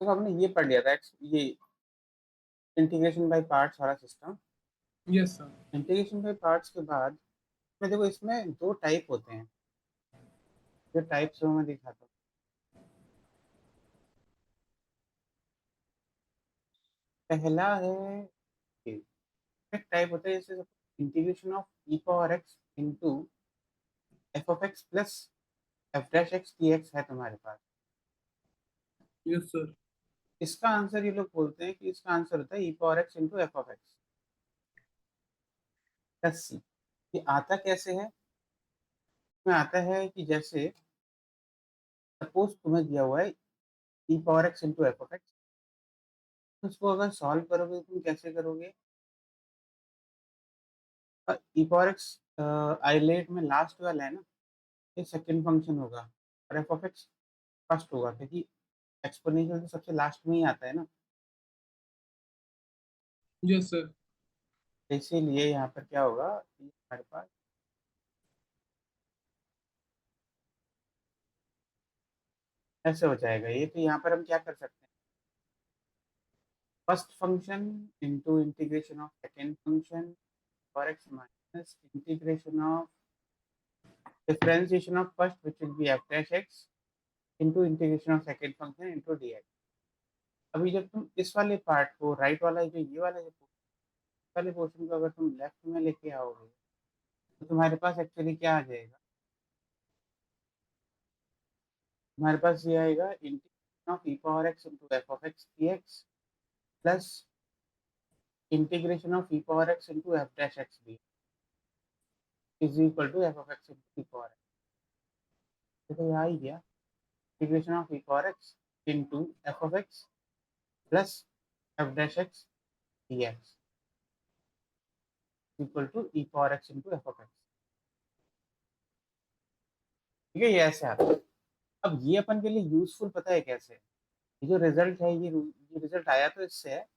तो हमने ये पढ़ लिया था ये इंटीग्रेशन बाय पार्ट्स वाला system. Yes sir. Integration by parts के बाद में देखो इसमें दो टाइप होते हैं, जो टाइप्स मैं दिखाता हूँ। पहला है एक टाइप होता है जैसे integration of e power x into f of x plus f dash x d x है तुम्हारे पास। Yes sir. इसका आंसर ये लोग बोलते हैं कि इसका आंसर होता है e power x into f of x plus c. ये आता कैसे है? इसमें आता है कि जैसे सपोज तुम्हें दिया हुआ है e power x into f of x, उसको अगर सॉल्व करोगे तो तुम कैसे करोगे? ई पावर एक्स आइलेट में लास्ट वाला है ना, ये सेकंड फंक्शन होगा और एफ ऑफ एक्स फर्स्ट होगा, क्योंकि एक्सपोनेंशियल तो सबसे लास्ट में ही आता है ना। Yes sir. इसीलिए यहाँ पर क्या होगा, ये हमारे पास ऐसे हो जाएगा ये। तो यहाँ पर हम क्या कर सकते हैं, first function into integration of second function for x minus integration of differentiation of first which will be F dash x into integration of second function into D x. अभी जब तुम इस वाले पार्ट को राइट वाला जो ये वाला जो वाले पोर्शन को अगर तुम लेफ्ट में लेके आओगे तो तुम्हारे पास एक्चुअली क्या आ जाएगा, तुम्हारे पास ये आएगा integration of e power x into f of x d x plus integration of e power x into f dash x d is equal to f of x into e power x. देखो ये आ ही गया, integration of e power x into f of x plus f dash x d x equal to e power x into f of x. ठीक है, ये ऐसे आता है। अब ये अपन के लिए यूजफुल पता है कैसे? ये जो रिजल्ट है ये रिजल्ट आया तो इससे है।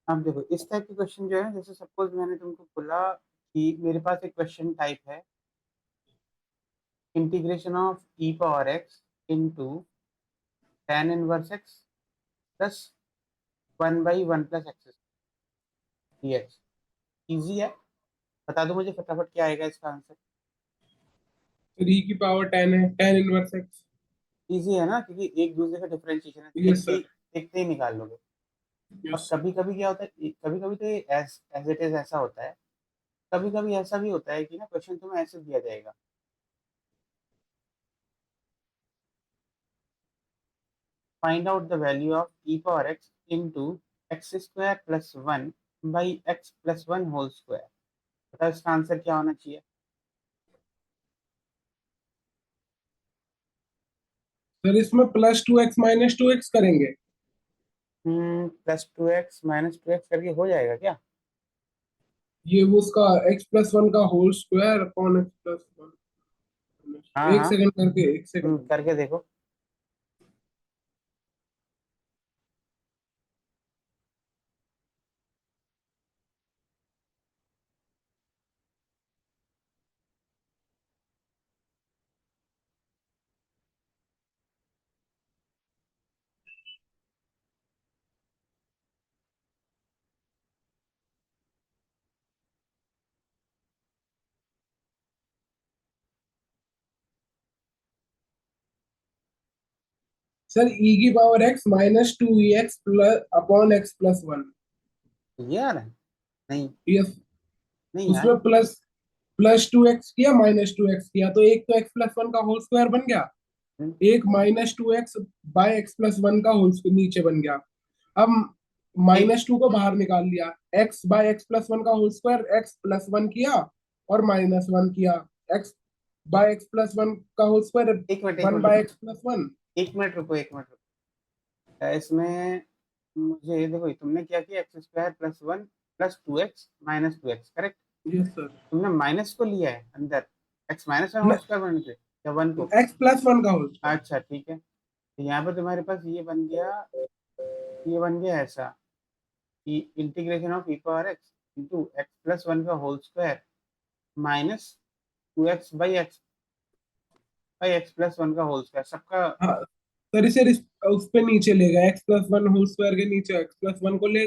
अब देखो इस टाइप के क्वेश्चन जो है, जैसे सपोज मैंने तुमको बोला कि मेरे पास एक क्वेश्चन टाइप है integration of e power x into tan inverse x plus 1/1 plus x dx। Easy है, बता दो मुझे फटाफट क्या आएगा इसका आंसर। फिर ई की पावर 10 है, 10 इनवर्स एक्स। इजी है ना, क्योंकि एक दूसरे का डिफरेंशिएशन है, यस सर। देखते ही निकाल लोगे। और यस। कभी कभी क्या होता है, कभी कभी तो ये एज इट इज ऐसा होता है, कभी कभी ऐसा भी होता है कि ना क्वेश्चन तुम्हें ऐसे दिया जाएगा, find out the value of e power x into x square plus 1/x+1 whole square. बताओ इसका आंसर क्या होना चाहिए? सर इसमें +2x - 2x करेंगे। +2x - 2x करके हो जाएगा क्या? ये वो उसका x+1 का होल स्क्वायर अपॉन x+1। हाँ एक हाँ, सेकंड करके, एक सेकंड। करके देखो। सर ई की power x -2ex plus upon x+1। ये आ रहा है? नहीं, यस। नहीं यार। उसमें +2x किया, -2x किया, तो एक तो x+1 का होल स्क्वायर बन गया, हम्म, एक -2x/x+1 का होल स्क्वायर नीचे बन गया। अब एक -2 को बाहर निकाल लिया, x/x+1 का होल स्क्वायर x+1 किया और -1 किया, x/x+1 का होल स्क्वायर एक मिनट, एक 1 मिनट, बाय x+1। एक मिनट रुको, एक मिनट रुको। इसमें मुझे देखो तुमने क्या किया, x² + 1 plus 2x minus 2x, correct? Yes sir. तुमने माइनस को लिया है अंदर, x minus one whole square बन के, या 1 को? x प्लस 1 का होल स्क्वायर। अच्छा ठीक है, तो यहाँ पर तुम्हारे पास ये बन गया, ये बन गया ऐसा कि integration of e power x into x plus 1 का whole square minus 2x by x plus 1 का होल स्क्वायर, सबका। हाँ सर, इसे उस पे नीचे ले गए, x प्लस 1 होल स्क्वायर के नीचे x प्लस 1 को ले,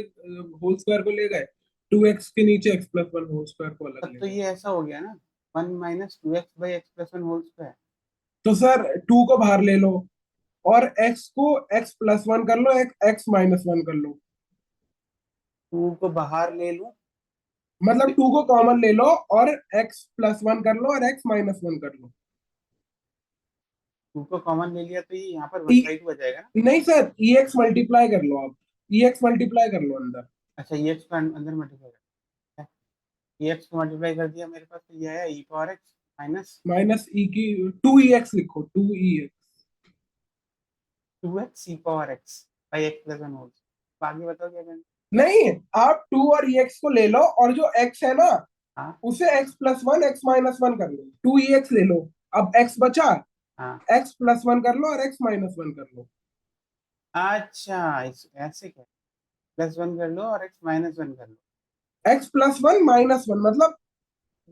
होल स्क्वायर को ले गए, 2x के नीचे x प्लस 1 होल स्क्वायर को अलग तब ले तो गए। ये ऐसा हो गया ना, 1 minus 2x by x plus 1 whole square. तो सर 2 को बाहर ले लो और x को x प्लस 1 कर लो, x माइनस 1 कर लो। 2 को बाहर ले लूं, मतलब 2 को कॉमन ले लो और x प्लस 1 कर लो और x माइनस 1 कर लो। 2 को कॉमन ले लिया तो ये यहाँ पर ई 1/2 आ जाएगा ना। नहीं सर, ex मल्टीप्लाई कर लो आप, ex मल्टीप्लाई कर लो अंदर। अच्छा ये एक्स को अंदर मल्टीप्लाई कर, ये एक्स को मल्टीप्लाई कर दिया, मेरे पास तो ये आया e power x minus minus e की 2ex लिखो, 2ex। 2x e power x by x plus 1 whole, आगे बताओ क्या करना। नहीं, आप 2 और ex को ले लो और जो x है ना हाँ उसे x प्लस 1 x माइनस 1 कर लो, 2ex ले लो। अब x बचा, हाँ। x प्लस 1 कर लो और x माइनस 1 कर लो। अच्छा इस ऐसे क्या, प्लस 1 कर लो और एक्स माइनस 1 कर लो, x प्लस 1 माइनस 1 मतलब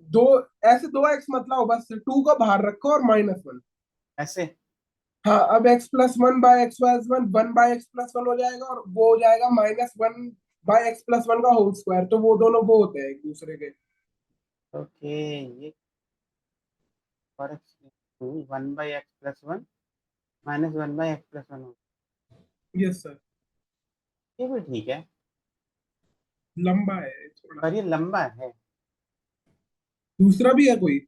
दो, ऐसे दो x मतलब बस 2 को बाहर रखो और माइनस 1। ऐसे। हाँ, अब x plus 1 by x plus 1 1 by x plus 1 हो जाएगा और वो हो जाएगा माइनस 1 बाय एक्स प्लस 1 का होल स्क्वायर, तो वो दोनों वो होते हैं एक दूसरे के। ओके, ये और x to 1/x+1 minus 1/x+1 हो, यस सर। ये भी ठीक है, लंबा है थोड़ा। पर ये लंबा है। दूसरा भी है कोई?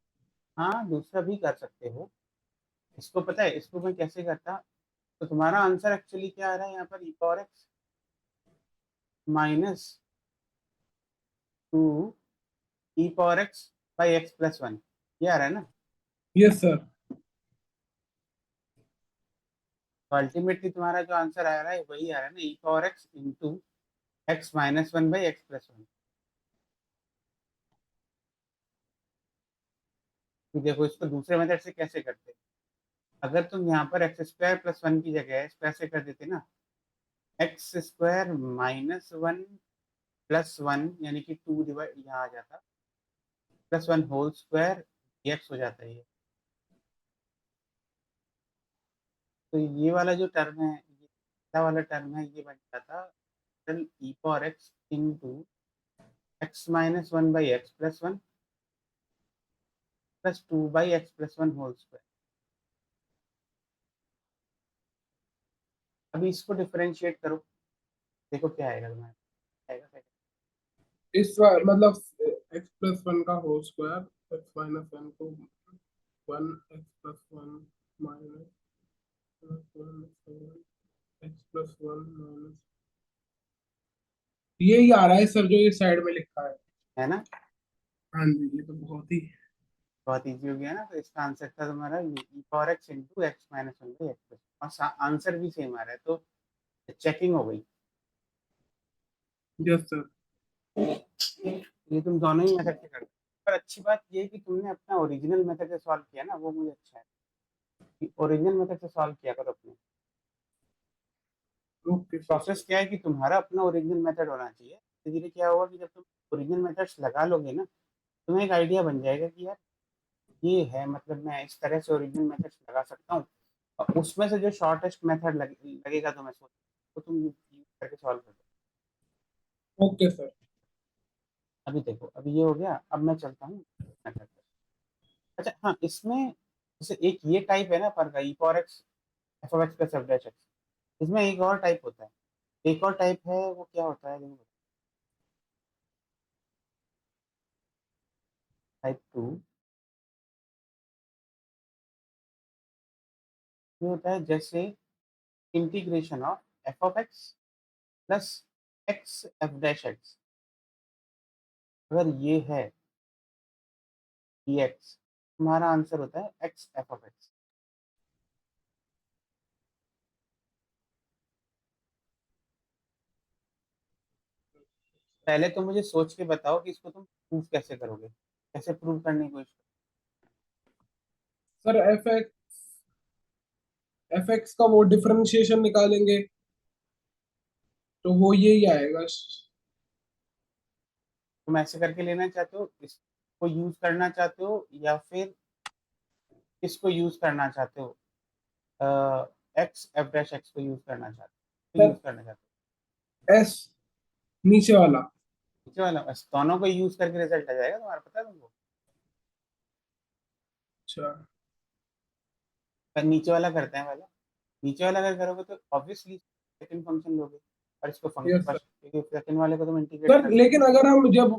हाँ दूसरा भी कर सकते हो, इसको पता है इसको मैं कैसे करता, तो तुम्हारा आंसर एक्चुअली क्या आ रहा है यहाँ पर, e power x minus 2 e power x by x plus 1, ये आ रहा है ना। Yes sir. तो अल्टीमेटली तुम्हारा जो आंसर आ रहा है वही आ रहा है ना, e power x into x minus 1/x+1। तो देखो इसको दूसरे मेथड से कैसे करते हैं, अगर तुम यहाँ पर एक्स स्क्वायर प्लस 1 की जगह इसको ऐसे कर देते ना, एक्स स्क्वायर माइनस 1 प्लस 1 यानी कि 2 डिवाइड यहाँ आ जाता, प्लस 1 होल स्क्वायर एक्स हो जाता है ये। तो ये वाला जो टर्म है, ये पहला वाला टर्म है, ये बन जाता e power x into x minus 1/x+1 plus 2/x+1 whole square. अभी इसको डिफरेंशिएट करो, देखो क्या आएगा तुम्हारा, आएगा इस बार मतलब एक्स प्लस 1 का होल स्क्वायर एक्स माइनस 1 को 1 x plus 1 minus 1 x plus 1 minus, यही आ रहा है सर जो ये साइड में लिखा है। है ना। हाँ जी, ये तो बहुत ही। बहुत इजी हो गया ना, तो इसका आंसर था तुम्हारा e power x into x minus 1/x, और आंसर भी सेम आ रहा है, तो चेकिंग हो गई। Yes sir. ये तुम दोनों ही मेथड से करते हो। पर अच्छी बात ये है कि तुमने अपना ओरिजिनल मेथड से सॉल्व किया ना, वो मुझे अच्छा है कि ओरिजिनल मेथड से सॉल्व किया करो अपने। Okay sir. प्रोसेस क्या है कि तुम्हारा अपना ओरिजिनल मेथड होना चाहिए, धीरे धीरे क्या होगा कि जब तुम ओरिजिनल मेथड्स लगा लोगे ना, तुम्हें एक आइडिया बन जाएगा कि यार ये है, मतलब मैं इस तरह से ओरिजिनल मेथड्स लगा सकता हूँ, और उसमें से जो शॉर्टेस्ट मेथड लगेगा तो मैं सोच, तो तुम यूज करके सॉल्व कर दो। Okay sir. अभी देखो, अभी ये हो गया, अब मैं चलता हूँ मेथड पे। अच्छा हाँ, इसमें जैसे एक ये टाइप है ना पर का, e power x f of x plus f dash x, इसमें एक और टाइप होता है, एक और टाइप है, वो क्या होता है देखो, टाइप 2, ये होता है जैसे integration of F of x plus x f dash x, अगर ये है ई एक्स, तुम्हारा आंसर होता है एक्स एफ ऑफ एक्स। पहले तो मुझे सोच के बताओ कि इसको तुम प्रूव कैसे करोगे, कैसे प्रूव करने की कोशिश सर एफ एक्स का वो डिफरेंशिएशन निकालेंगे तो वो यही आएगा। तुम ऐसे करके लेना चाहते हो, इसको यूज करना चाहते हो, या फिर किसको यूज करना चाहते हो, एक्स एफ डैश एक्स को यूज करना चाहते हो, सर यूज करना चाहते एस नीचे वाला। हो नीचे वाला, बस दोनों को यूज करके रिजल्ट आ जाएगा तुम्हारा, पता है तुमको। अच्छा पर नीचे वाला करते हैं पहले। नीचे वाला अगर करोगे तो ऑब्वियसली सेकंड फंक्शन लोगे, और इसको function yes sir. First, second वाले को तुम इंटीग्रेट सर कर लेकिन सकते हो। अगर हम जब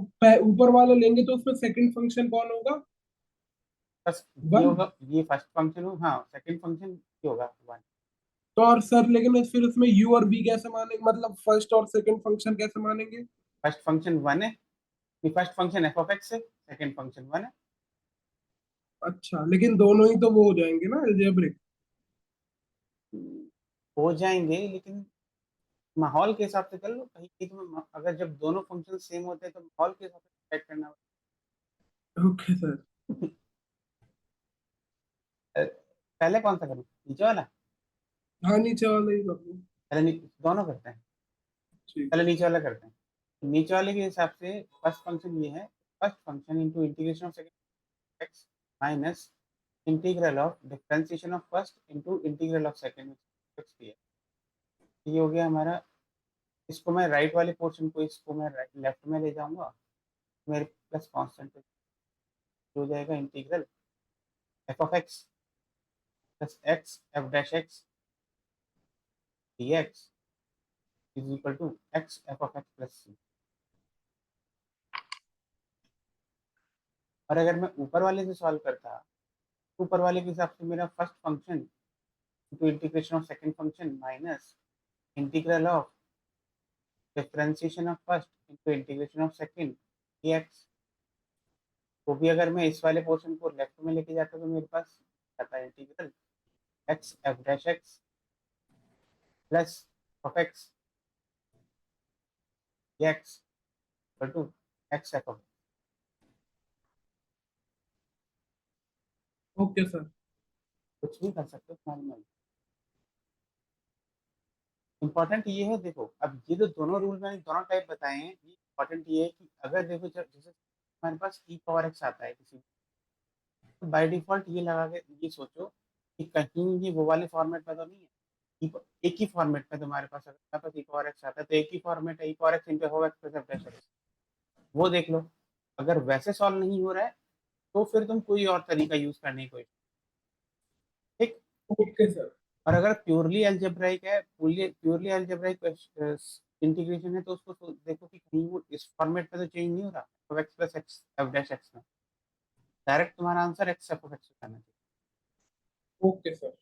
ऊपर वाला लेंगे तो उसमें सेकंड फंक्शन कौन होगा? बस ये वन। होगा, ये फर्स्ट फंक्शन हो, हाँ सेकंड फंक्शन ये होगा वन। तो और सर लेकिन फिर उसमें यू और वी कैसे मानेंगे, मतलब फर्स्ट और सेकंड फंक्शन कैसे मानेंगे? फर्स्ट फंक्शन वन है, first function F of x है, सेकंड फंक्शन वन है। अच्छा लेकिन दोनों ही तो वो हो जाएंगे ना अलजेब्रिक। हो जाएंगे, लेकिन माहौल के हिसाब से कर लो, कहीं कहीं तुम्हें अगर जब दोनों फंक्शन सेम होते हैं तो माहौल के हिसाब से सेट करना ओके सर। होता है। पहले कौन सा करूँ, नीचे वाला? हाँ नीचे वाला ही कर लो। दोनों करते हैं। ठीक पहले है। नीचे वाला करते हैं। नीचे वाले के हिसाब से फर्स्ट फंक्शन ये है, first function into integration of second x minus integral of differentiation of first into integral of second x d x. ये हो गया हमारा। इसको मैं राइट वाले पोर्शन को, इसको मैं लेफ्ट में ले जाऊंगा, मेरे प्लस कॉन्स्टेंट हो जाएगा integral f of x plus x f dash x d x is equal to x f of x plus c. और अगर मैं ऊपर वाले से सॉल्व करता, ऊपर वाले के हिसाब से मेरा first function into integration of second function minus integral of differentiation of first into integration of second dx। वो भी अगर मैं इस वाले पोर्शन को लेफ्ट में लेके जाता तो मेरे पास आता है integral x f dash x plus of x x equal to x f of. Okay sir. कुछ भी कर सकते हो तुम्हारी मर्जी। इंपॉर्टेंट ये है, देखो अब ये जो दोनों रूल मैंने दोनों टाइप बताए हैं, ये इंपॉर्टेंट ये है कि अगर देखो जैसे हमारे पास ई पावर एक्स आता है किसी, तो बाय डिफॉल्ट ये लगा के ये सोचो कि कहीं ये वो वाले फॉर्मेट में तो नहीं है। एक ही फॉर्मेट में तुम्हारे पास, अगर तुम्हारे पास ई पावर एक्स आता है तो एक ही फॉर्मेट है, e power x into f x plus f dash x. वो देख लो। अगर वैसे सॉल्व नहीं हो रहा है तो फिर तुम कोई और तरीका यूज करने की कोशिश, ठीक। Okay sir. और अगर प्योरली अलजेब्राइक है, प्योरली अलजेब्राइक इंटीग्रेशन है, तो उसको देखो कि कहीं वो इस फॉर्मेट में तो चेंज नहीं हो रहा, तो x plus x f dash x में डायरेक्ट तुम्हारा आंसर एक्स एफ एक्स करना चाहिए। Okay sir.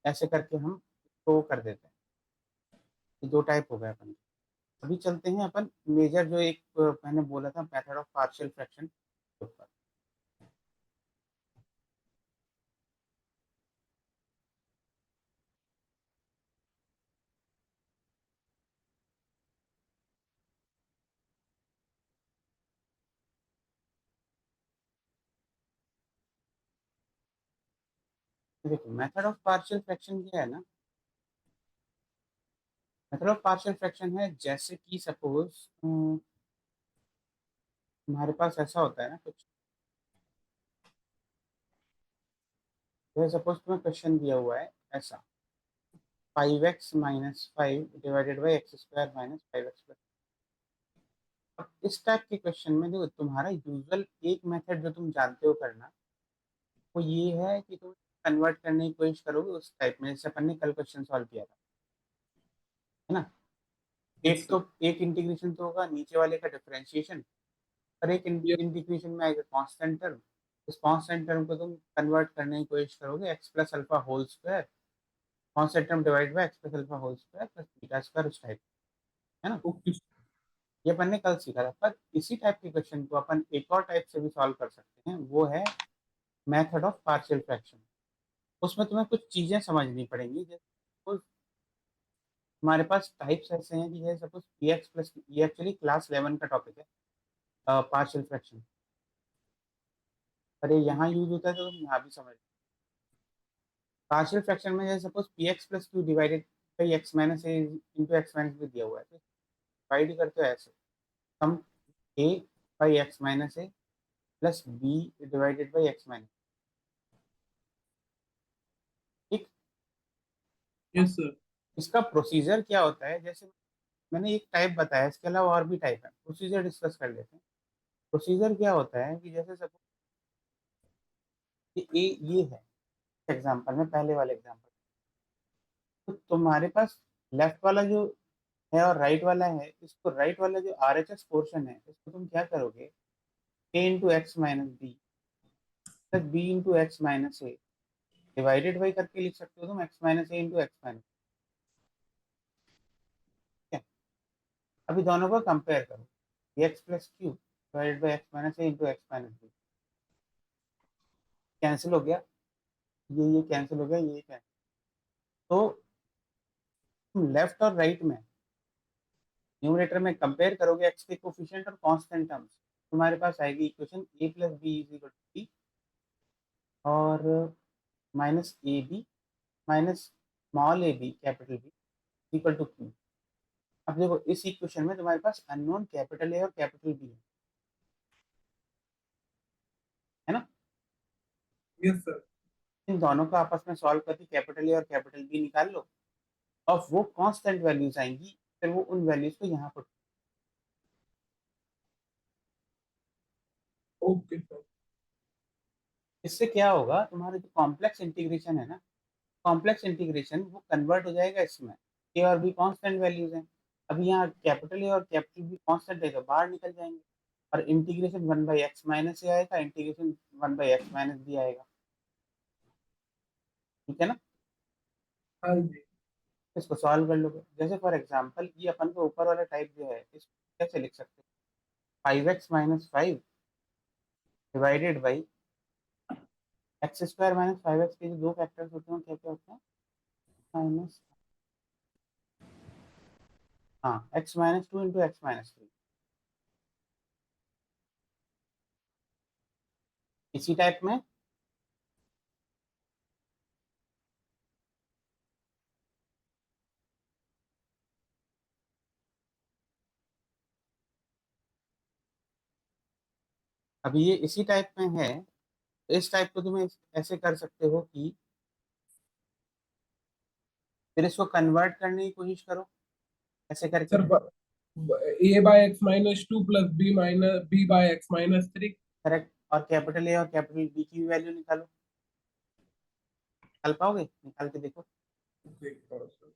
ऐसे करके हम तो कर देते हैं। ये दो टाइप हो गए अपन। अभी चलते हैं अपन मेजर, जो एक मैंने बोला था मेथड ऑफ पार्शियल फ्रैक्शन के ऊपर। देखो मेथड ऑफ पार्शियल फ्रैक्शन क्या है ना, मेथड ऑफ पार्शियल फ्रैक्शन है जैसे कि सपोज हमारे पास ऐसा होता है ना कुछ, जैसे सपोज तुम्हें क्वेश्चन दिया हुआ है ऐसा, 5x minus five divided by x square minus 5x plus. अब इस टाइप के क्वेश्चन में जो तुम्हारा यूजुअल एक मेथड जो तुम जानते हो करना, वो ये है कि तुम कन्वर्ट करने की कोशिश करोगे उस टाइप में जैसे अपन ने कल क्वेश्चन सॉल्व किया था, है ना। यस एक तो सर। एक इंटीग्रेशन तो होगा नीचे वाले का डिफरेंशिएशन, और एक यस। इंटीग्रेशन में आएगा कांस्टेंट टर्म। इस कांस्टेंट टर्म को तुम कन्वर्ट करने की कोशिश करोगे x plus alpha whole square, constant term divide by x plus alpha whole square plus beta square उस टाइप, है ना। ओके। ये अपन ने कल सीखा था, पर इसी टाइप के क्वेश्चन को अपन एक और टाइप से भी सॉल्व कर सकते हैं, वो है मेथड ऑफ पार्शियल फ्रैक्शन। उसमें तुम्हें कुछ चीजें समझनी पड़ेंगी, जैसे हमारे पास टाइप्स ऐसे हैं कि जैसे सपोज पी एक्स प्लस, ये एक्चुअली क्लास 11 का टॉपिक है, पार्शियल फ्रैक्शन, पर ये यहाँ यूज होता है तो तुम यहाँ भी समझ। पार्शियल फ्रैक्शन में जैसे suppose p x plus q divided by x minus a into x minus b दिया हुआ है, तो डिवाइड करते हो ऐसे, हम a by x minus a plus b divided by x minus, ठीक। Yes sir. इसका प्रोसीजर क्या होता है, जैसे मैंने एक टाइप बताया, इसके अलावा और भी टाइप है, प्रोसीजर डिस्कस कर लेते हैं। प्रोसीजर क्या होता है कि जैसे सपोज ए ये है एग्जांपल में, पहले वाले एग्जांपल, तो तुम्हारे पास लेफ्ट वाला जो है और राइट वाला है, इसको राइट वाला जो आर एच एस पोर्शन है, इसको तुम क्या करोगे, a into x minus b plus b into x minus a divided by करके लिख सकते हो तुम x minus a into x minus, ठीक है। अभी दोनों को कंपेयर करो, x plus q divided by x minus a into x minus b, cancel हो गया, ये कैंसिल हो गया, ये कैंसिल। तो तुम लेफ्ट और राइट में न्यूमरेटर में कंपेयर करोगे एक्स के कोफिशिएंट और कांस्टेंट टर्म्स, तुम्हारे पास आएगी equation a plus b is equal to b और minus a b minus small a b capital B equal to q. अब देखो इस इक्वेशन में तुम्हारे पास अननोन कैपिटल ए और कैपिटल बी है ना। Yes sir. इन दोनों को आपस में सॉल्व करके कैपिटल ए और कैपिटल बी निकाल लो, और वो कांस्टेंट वैल्यूज आएंगी, फिर वो उन वैल्यूज को यहाँ पर, ओके सर। इससे क्या होगा, तुम्हारा जो कॉम्प्लेक्स इंटीग्रेशन है ना, कॉम्प्लेक्स इंटीग्रेशन वो कन्वर्ट हो जाएगा इसमें, ए और बी कांस्टेंट वैल्यूज हैं, अभी यहाँ कैपिटल ए और कैपिटल बी कांस्टेंट है तो बाहर निकल जाएंगे, और integration one by x minus a आएगा, integration one by x minus b आएगा, ठीक है ना। हाँ जी। इसको सॉल्व कर लोगे, जैसे फॉर एग्जाम्पल ये अपन को ऊपर वाला टाइप जो है, इसको कैसे लिख सकते हैं, five x minus five divided by x square minus five x के जो दो फैक्टर्स होते हैं क्या क्या होते हैं, माइनस, हाँ x minus two into x minus three, इसी टाइप में अभी ये इसी टाइप में है, इस टाइप को तुम ऐसे कर सकते हो कि फिर इसको कन्वर्ट करने की कोशिश करो ऐसे करके, sir a by x minus two plus b minus b by x minus three. Correct, और कैपिटल ए और कैपिटल बी की वैल्यू निकालो, निकाल पाओगे, निकाल के देखो। देखता हूँ sir.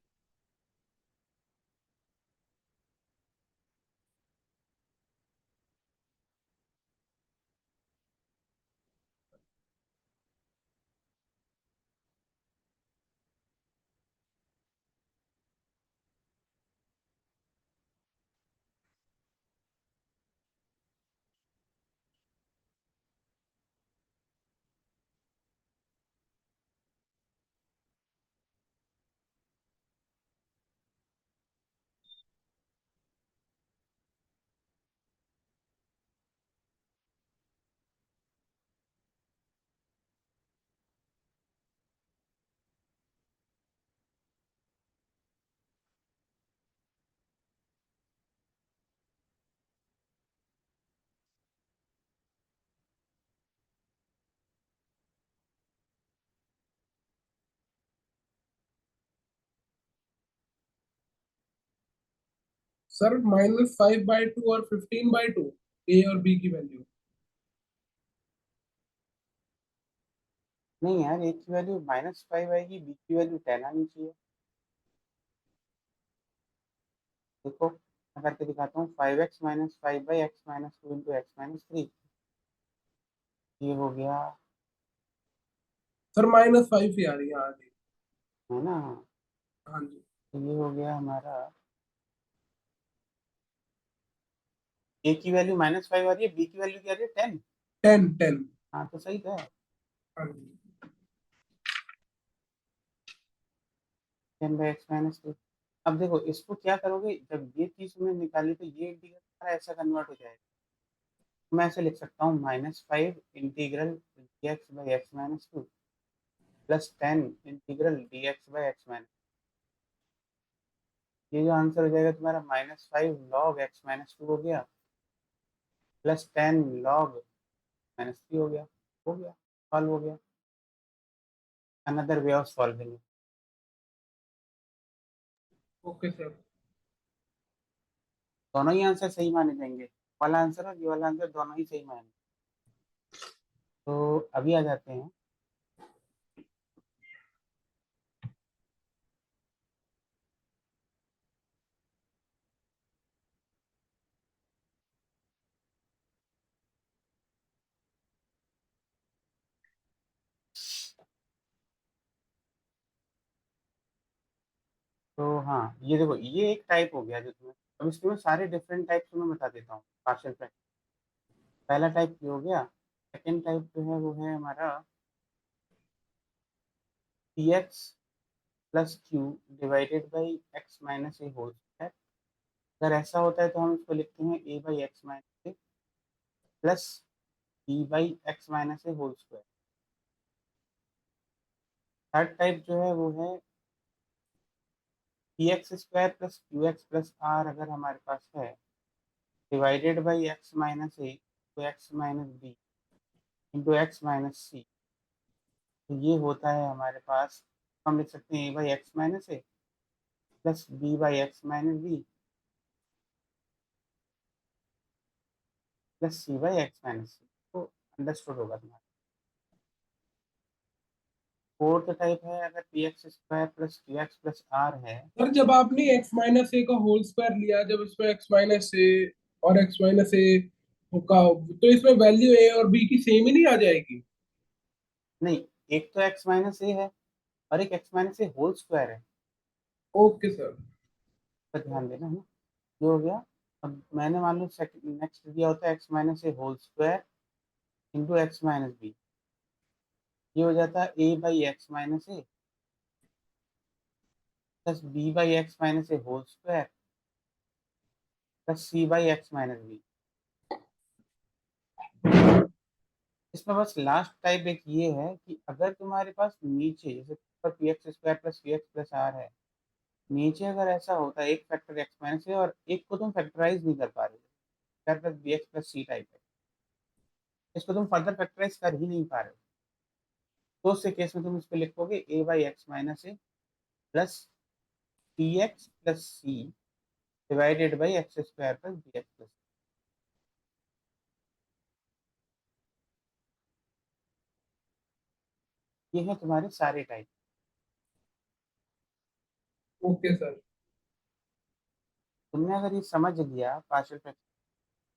Sir minus five by two और 15/2 ए और बी की वैल्यू। नहीं यार, ए की वैल्यू माइनस फाइव आएगी, बी की वैल्यू टेन आनी चाहिए। देखो मैं करके दिखाता हूँ, five x minus five by x minus two into x minus three, ये हो गया, सर माइनस फाइव ही आ रही है आगे। है ना, हाँ जी। तो ये हो गया हमारा, ए की वैल्यू माइनस फाइव आ रही है, बी की वैल्यू क्या आ रही है, टेन। 10 10। हाँ तो सही है, हाँ जी। Ten by x minus two, अब देखो इसको क्या करोगे, जब ये चीज तुमने निकाली तो ये इंटीग्रल तुम्हारा ऐसा कन्वर्ट हो जाएगा। मैं ऐसे लिख सकता हूँ -5 integral dx by x minus two plus 10 integral dx by x minus. ये जो आंसर हो जाएगा तुम्हारा -5 लॉग एक्स माइनस टू हो गया प्लस 10 लॉग -3 हो गया। हो गया, सॉल्व हो गया। Another way of solving. Okay sir. दोनों ही आंसर सही माने जाएंगे, वाला आंसर और ये वाला आंसर दोनों ही सही माने। तो अभी आ जाते हैं तो हाँ, ये देखो ये एक टाइप हो गया जो तुम्हें, अब इसके मैं सारे डिफरेंट टाइप्स तुम्हें बता देता हूँ पार्शियल फ्रैक्शन। पहला टाइप ये हो गया। सेकेंड टाइप जो है वो है हमारा p x plus q divided by x minus a whole square. अगर ऐसा होता है तो हम इसको लिखते हैं a by x minus a plus b by x minus a whole square. Third type जो है वो है p x square plus q x plus r अगर हमारे पास है divided by x minus a तो x minus b into x minus c. तो ये होता है हमारे पास, हम लिख सकते हैं a by x minus a plus b by x minus b plus c by x minus c. तो अंडरस्टूड होगा तुम्हारा। फोर्थ टाइप है अगर p x square plus q x plus r है। सर जब आपने एक्स माइनस ए का whole square लिया, जब इसमें एक्स माइनस ए और एक्स माइनस ए का, तो इसमें वैल्यू ए और बी की सेम ही नहीं आ जाएगी? नहीं, एक तो एक्स माइनस ए है और एक x minus a whole square है। Okay sir. पर ध्यान देना है ना, ये हो गया। अब मैंने मान लो नेक्स्ट दिया होता है x minus a whole square into x minus b. ये हो जाता है a by x minus a plus b by x minus a whole square plus c by x minus b. इसमें बस लास्ट टाइप एक ये है कि अगर तुम्हारे पास नीचे जैसे पर p x square plus p x plus r है, नीचे अगर ऐसा होता है एक फैक्टर एक्स माइनस है और एक को तुम फैक्टराइज नहीं कर पा रहे, plus b x plus c type है, इसको तुम फर्दर फैक्टराइज कर ही नहीं पा रहे हो, तो उस केस में तुम इस पे लिखोगे a by x minus a plus p x plus c divided by x square plus b x plus. ये है तुम्हारे सारे टाइप। Okay sir. तुमने अगर ये समझ लिया पार्शियल फ्रैक्शन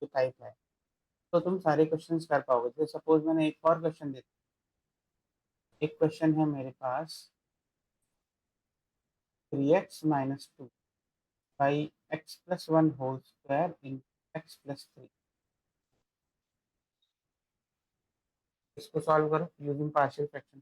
जो टाइप है तो तुम सारे क्वेश्चंस कर पाओगे। जैसे सपोज मैंने एक और क्वेश्चन दे, एक क्वेश्चन है मेरे पास 3x minus two by x plus one whole square in x plus three. इसको सॉल्व करो यूजिंग पार्शियल फ्रैक्शन।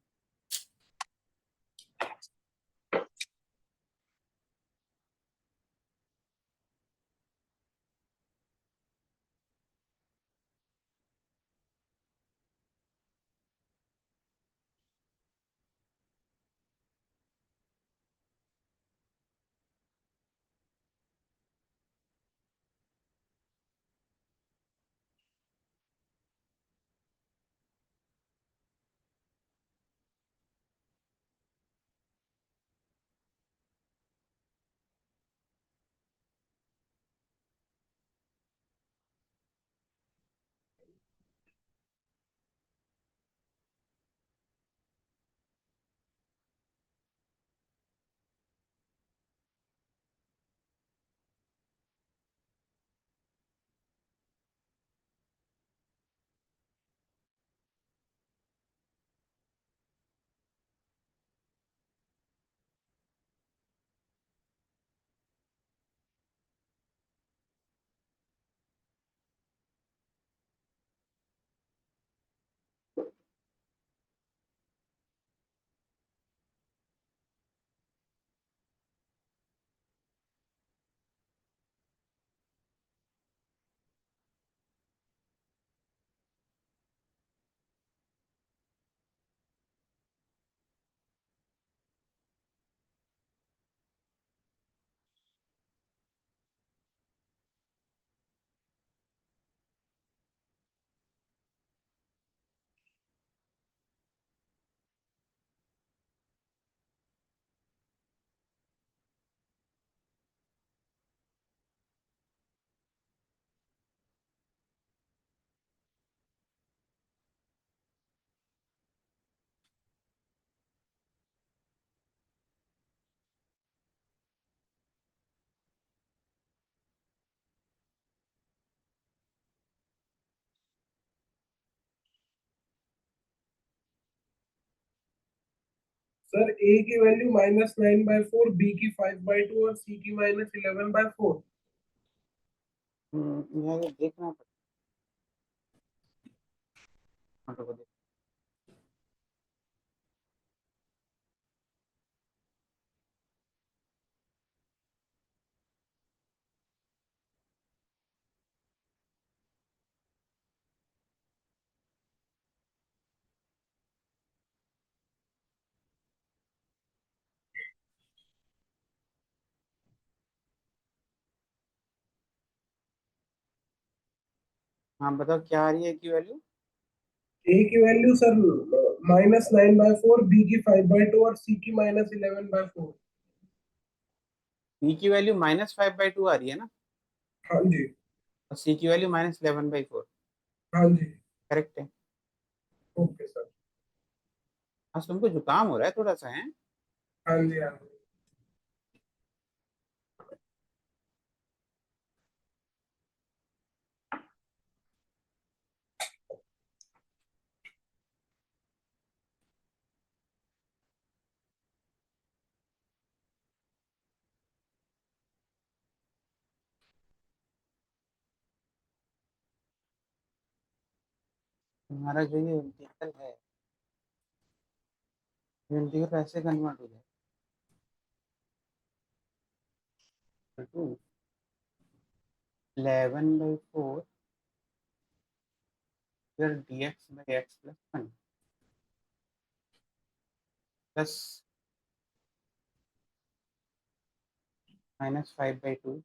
सर ए की वैल्यू -9/4, बी की 5/2 और सी की -11/4। ये देखना पड़ेगा। हाँ बताओ क्या आ रही है की वैल्यू। ए की वैल्यू सर -9/4, बी की 5/2 और सी की -11/4। बी की वैल्यू -5/2 आ रही है ना, हाँ जी। और सी की वैल्यू -11/4। हाँ जी। करेक्ट है। Okay sir. आज तुमको जुकाम हो रहा है थोड़ा सा है। हाँ जी। हाँ जी। तुम्हारा जो ये इंटीग्रल है, ये इंटीग्रल ऐसे कन्वर्ट हो जाए टू 11/4 फिर dx/x+1 प्लस -5/2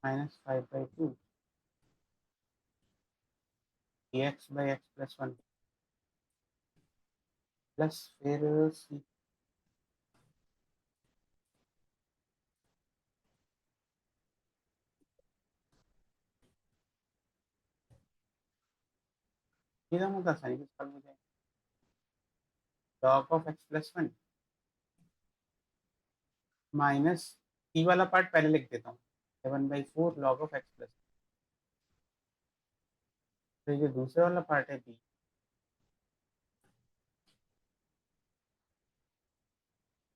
-5/2 dx/x+1 प्लस फिर सी। सीधा मुद्दा आसानी से सॉल्व हो जाएगा। log of x+1 माइनस सी वाला पार्ट पहले लिख देता हूँ, 7/4 log of x+, तो ये दूसरा वाला पार्ट है b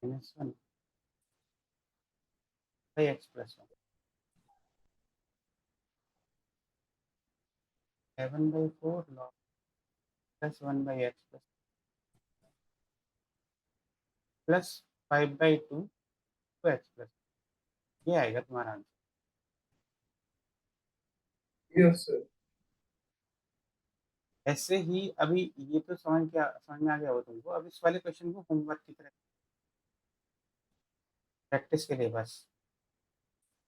-1 by x+1 7/4 log +1 by x plus 5/2 two x+, ये आएगा तुम्हारा आंसर। Yes sir. ऐसे ही अभी ये तो समझ में आ गया हो तुमको। अब इस वाले क्वेश्चन को होमवर्क की तरह प्रैक्टिस के लिए बस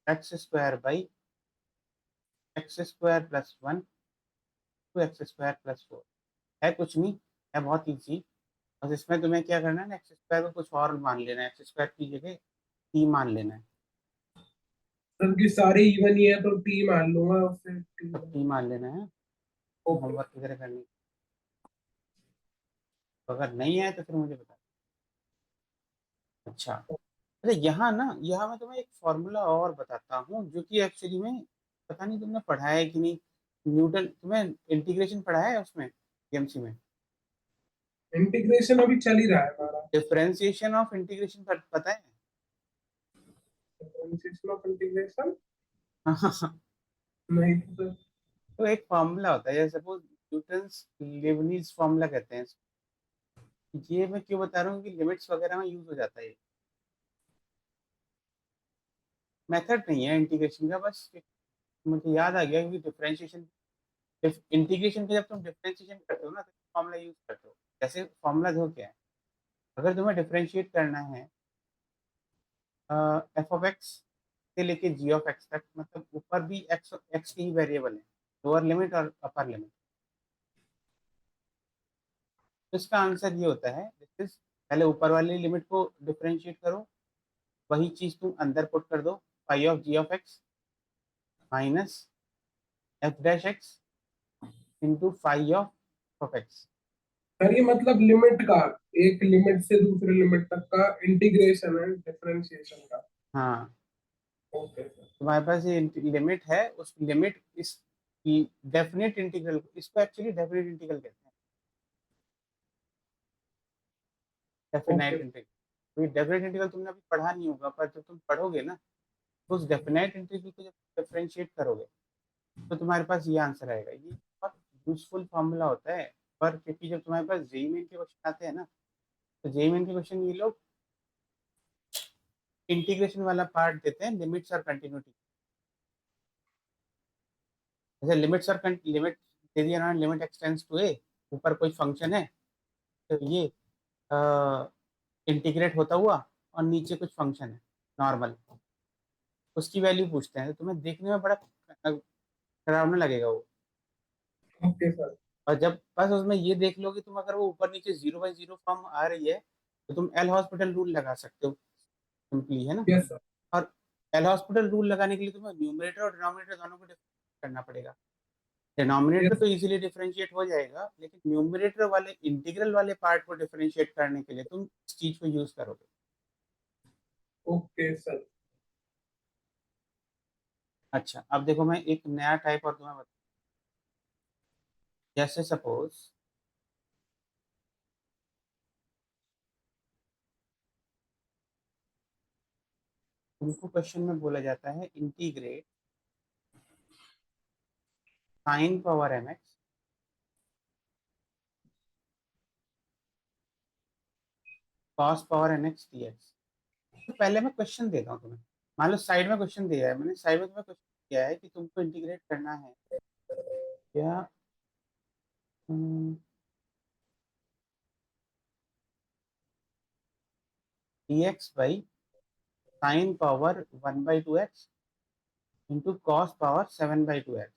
x² + 1 टू x² + 4 है, कुछ नहीं है, बहुत ईजी। बस इसमें तुम्हें क्या करना है ना, x² को कुछ और मान लेना है, x² की जगह t मान लेना है। सर की सारे इवन ही है तो टी मान लूंगा उससे टी। तो t मान लेना है, ओके। होमवर्क की तरह करनी। तो अगर नहीं आए तो फिर मुझे बता। अच्छा, अरे यहाँ मैं तुम्हें एक फॉर्मूला और बताता हूँ जो कि एक्चुअली में पता नहीं तुमने पढ़ा है कि नहीं। न्यूटन, तुम्हें इंटीग्रेशन पढ़ा है उसमें केएमसी में। इंटीग्रेशन अभी चल ही रहा है हमारा। डिफरेंशिएशन ऑफ इंटीग्रेशन पता है। Differentiation of integration. हाँ, नहीं तो सर। तो एक फॉर्मूला होता है, जैसे सपोज न्यूटन्स लेबनीज फॉर्मूला कहते हैं इसको। ये मैं क्यों बता रहा हूँ कि लिमिट्स वगैरह में यूज हो जाता है। मेथड नहीं है इंटीग्रेशन का, बस मुझे याद आ गया क्योंकि डिफरेंशिएशन इंटीग्रेशन का जब तुम डिफरेंशिएशन करते हो ना तो फॉर्मूला यूज करते हो। जैसे फॉर्मूला देखो क्या है, अगर तुम्हें डिफरेंशिएट करना है f(x) से लेके g(x) तक, मतलब ऊपर भी x की ही वेरिएबल है, लोअर लिमिट और अपर लिमिट, तो इसका आंसर ये होता है दिस इज, पहले ऊपर वाली लिमिट को डिफरेंशिएट करो, वही चीज तुम अंदर पुट कर दो, phi of g(x) minus f'(x) into phi of x। Sir ये मतलब लिमिट का, एक लिमिट से दूसरे लिमिट तक का इंटीग्रेशन है डिफरेंशिएशन का। हाँ, ओके सर। तुम्हारे पास ये लिमिट है, उस लिमिट इस डेफिनेट इंटीग्रल, इसको एक्चुअली डेफिनेट इंटीग्रल कहते हैं। Definite Okay. इंटीग्रल। तो डेफिनेट इंटीग्रल तुमने अभी पढ़ा नहीं होगा, पर जब तुम पढ़ोगे ना तो उस डेफिनेट इंटीग्रल को जब डिफरेंशिएट करोगे तो तुम्हारे पास ये आंसर आएगा। ये बहुत यूजफुल फॉर्मूला होता है, पर क्योंकि जब तुम्हारे पास जेईई मेन के क्वेश्चन आते हैं ना, तो जेईई मेन के क्वेश्चन ये लोग इंटीग्रेशन वाला पार्ट देते हैं, लिमिट्स और कंटिन्यूटी। जैसे लिमिट्स और लिमिट दे दिया ना, लिमिट एक्सटेंड्स टू ए, ऊपर कोई फंक्शन है तो ये इंटीग्रेट होता हुआ, और नीचे कुछ फंक्शन है नॉर्मल, उसकी वैल्यू पूछते हैं। तो तुम्हें देखने में बड़ा डरावना लगेगा वो। Okay, sir. और जब बस उसमें ये देख लो कि तुम अगर वो ऊपर नीचे 0/0 फॉर्म आ रही है तो तुम एल हॉस्पिटल रूल लगा सकते हो सिंपली, है ना। Yes, sir. और एल हॉस्पिटल रूल लगाने के लिए तुम्हें न्यूमरेटर और डिनोमिनेटर दोनों को डिफरेंशिएट करना पड़ेगा। Denominator Yes. तो इजीली डिफरेंशिएट हो जाएगा, लेकिन न्यूमरेटर वाले इंटीग्रल वाले पार्ट को डिफरेंशिएट करने के लिए तुम इस चीज को यूज करोगे। Okay, sir. अच्छा, अब देखो मैं एक नया टाइप और तुम्हें बता, जैसे सपोज तुमको क्वेश्चन में बोला जाता है integrate sine power m x cos power n x d x. तो पहले मैं क्वेश्चन देता हूँ तुम्हें। मान लो साइड में क्वेश्चन दिया है, मैंने साइड में तुम्हें क्वेश्चन दिया है कि तुमको इंटीग्रेट करना है क्या D x by sine power 1/2x into cos power 7/2x।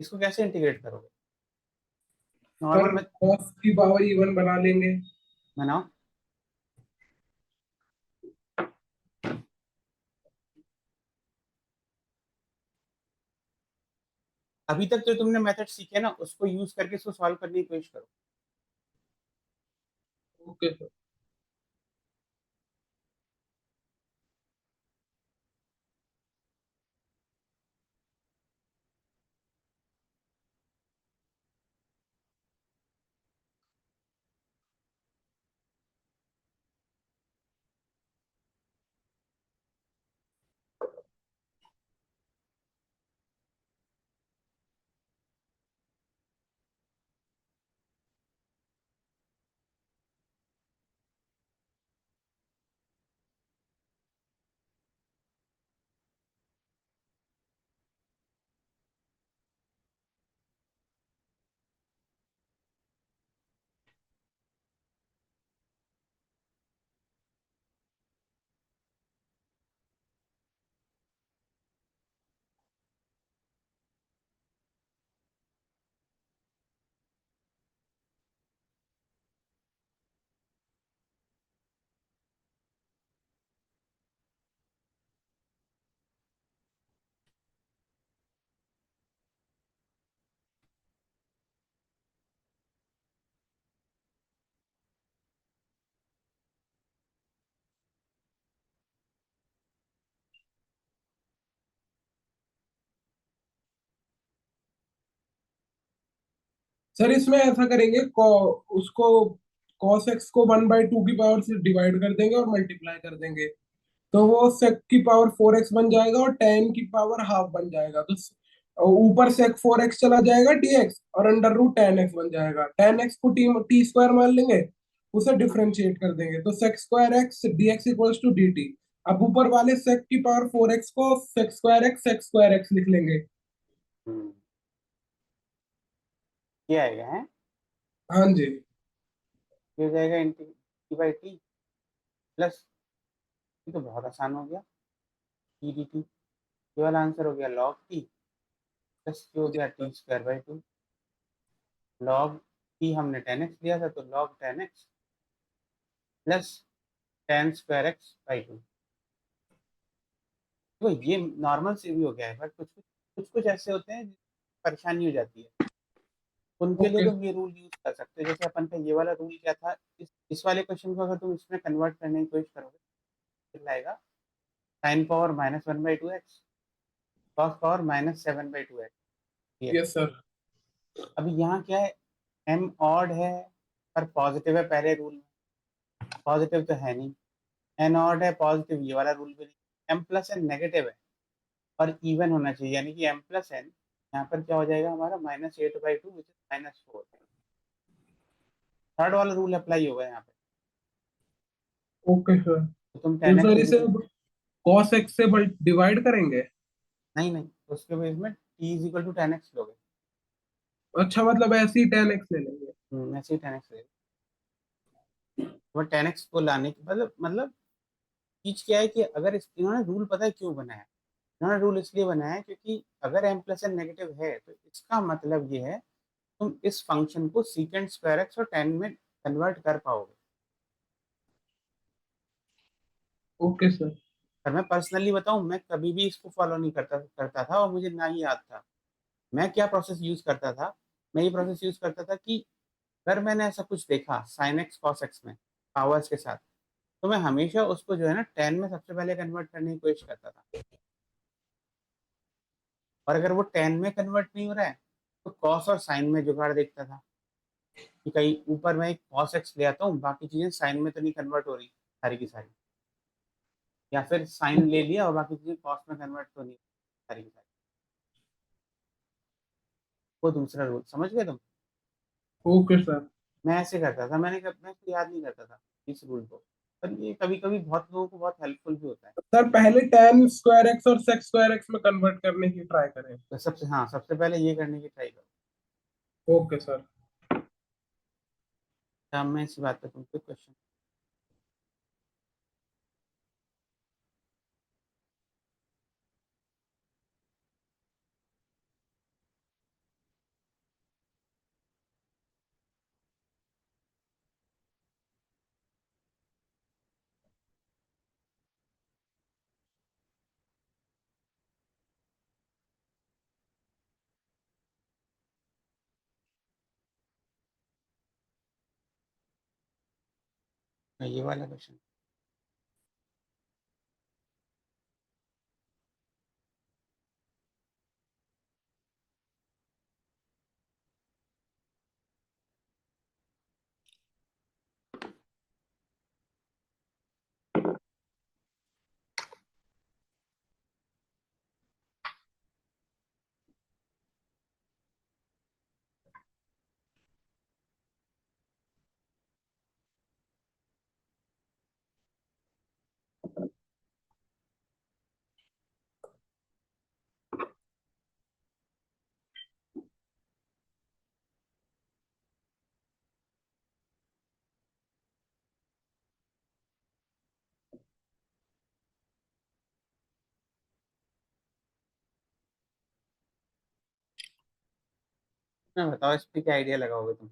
इसको कैसे इंटीग्रेट करोगे? सर, नॉर्मल में cos की पावर इवन बना लेंगे। बनाओ। अभी तक जो तुमने मेथड सीखे ना उसको यूज करके इसको सॉल्व करने की कोशिश करो। Okay sir. सर, इसमें ऐसा करेंगे, उसको cos x को 1/2 की पावर से डिवाइड कर देंगे और मल्टीप्लाई कर देंगे, तो वो sec की पावर 4x बन जाएगा और tan की पावर हाफ बन जाएगा। तो ऊपर sec 4x चला जाएगा dx और अंडर रूट tan x बन जाएगा। tan x को t स्क्वायर मान लेंगे, उसे डिफरेंशिएट कर देंगे तो sec square x dx equals to dt। अब ऊपर वाले sec की पावर 4x को sec स्क्वायर x लिख लेंगे। ये आएगा है, हाँ जी। ये हो जाएगा टी बाई टी प्लस, ये तो बहुत आसान हो गया, टी डी टी। ये वाला आंसर हो गया लॉग टी प्लस ये हो गया t²/2। लॉग टी हमने 10x लिया था तो log 10x plus tan² x/2। तो ये नॉर्मल से भी हो गया है, बट कुछ कुछ ऐसे होते हैं परेशानी हो जाती है, उनके लिए ओके। तुम ये रूल यूज कर सकते हो। जैसे अपन का ये वाला रूल क्या था, इस वाले क्वेश्चन को अगर तुम इसमें कन्वर्ट करने की कोशिश करोगे तो लाएगा sine power -1/2x cos power -7/2x। Yes sir. अभी यहाँ क्या है, एम ऑड है पर पॉजिटिव है पहले रूल में, पॉजिटिव तो है नहीं, एन ऑड है पॉजिटिव, ये वाला रूल भी नहीं, एम प्लस एन नेगेटिव है और इवन होना चाहिए, यानी कि एम प्लस एन यहाँ पर क्या हो जाएगा हमारा -8/2 विच इज -4। थर्ड वाला रूल अप्लाई होगा यहाँ पे। Okay sir. तो तुम तो 10x सर इसे इंटू, अब cos x से डिवाइड करेंगे? नहीं नहीं, उसके बेस में t is equal to 10x लोगे। अच्छा, मतलब ऐसे ही 10x ले लेंगे? ऐसे ही 10x ले, वो 10x को लाने की मतलब चीज क्या है कि अगर इन्होंने रूल पता है क्यों बनाया, इन्होंने रूल इसलिए बनाया है क्योंकि अगर एम प्लस एन नेगेटिव है तो इसका मतलब ये है तुम इस फंक्शन को सीकेंड स्क्वायर एक्स और 10 में कन्वर्ट कर पाओगे। Okay sir. पर मैं पर्सनली बताऊं, मैं कभी भी इसको फॉलो नहीं करता करता था और मुझे ना ही याद था। मैं क्या प्रोसेस यूज करता था, मैं ये प्रोसेस यूज करता था कि अगर मैंने ऐसा कुछ देखा साइन एक्स कॉस एक्स में पावर्स के साथ, तो मैं हमेशा उसको जो है ना 10 में सबसे पहले कन्वर्ट करने की कोशिश करता था। और अगर वो 10 में कन्वर्ट नहीं हो रहा है तो कॉस और साइन में जुगाड़ देखता था कि कहीं ऊपर मैं एक कॉस एक्स ले आता हूँ, बाकी चीजें साइन में तो नहीं कन्वर्ट हो रही सारी की सारी, या फिर साइन ले लिया और बाकी चीजें कॉस में कन्वर्ट तो नहीं सारी की सारी। वो दूसरा रूल समझ गए तुम। Okay sir. मैं ऐसे करता था, मैं इसको याद नहीं करता था इस रूल को, पर ये कभी कभी बहुत लोगों को बहुत हेल्पफुल भी होता है। सर पहले tan स्क्वायर एक्स और sec स्क्वायर एक्स में कन्वर्ट करने की ट्राई करें। तो सबसे, हाँ, सबसे पहले ये करने की ट्राई करो। Okay sir. क्या मैं इसी बात पे तुमसे क्वेश्चन, ये वाला क्वेश्चन। मैं बताओ इस पे क्या आइडिया लगाओगे तुम।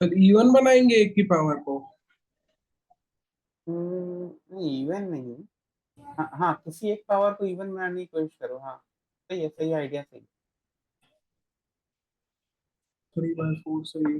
सर इवन बनाएंगे एक की पावर को? नहीं इवन नहीं, हाँ हाँ, किसी एक पावर को इवन बनाने की कोशिश करो, हाँ सही है, सही आइडिया, सही। 3/4 सही।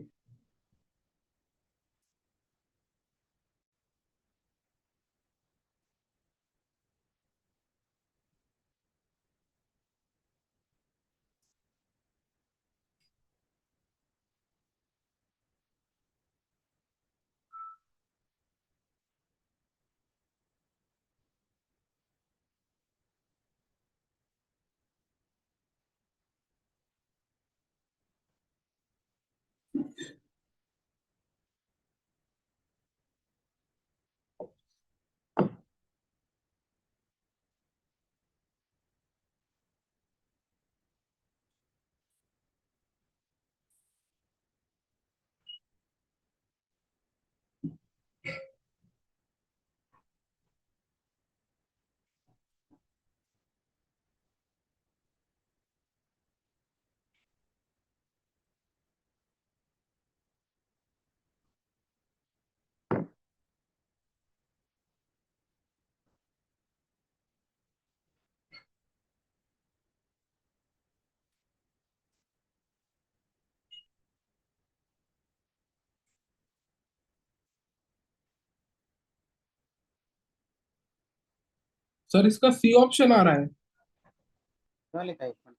सर इसका सी ऑप्शन आ रहा है। क्या लिखा है एक मिनट।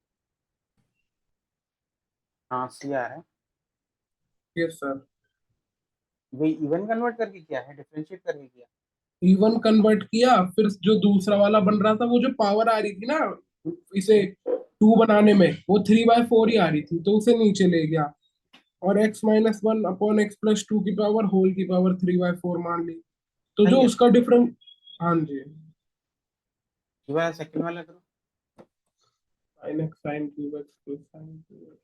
हाँ सी आ रहा है। Yes sir. वही इवन कन्वर्ट करके किया है, डिफरेंशिएट करके किया। इवन कन्वर्ट किया, फिर जो दूसरा वाला बन रहा था, वो जो पावर आ रही थी ना इसे टू बनाने में, वो 3/4 ही आ रही थी, तो उसे नीचे ले गया। और x-1/x+2 की पावर होल की पावर 3/4 मान ली। तो जो सही है। उसका डिफरेंस। हाँ जी। ये वाला सेकंड वाला करो। sin x sin cube x plus sin cube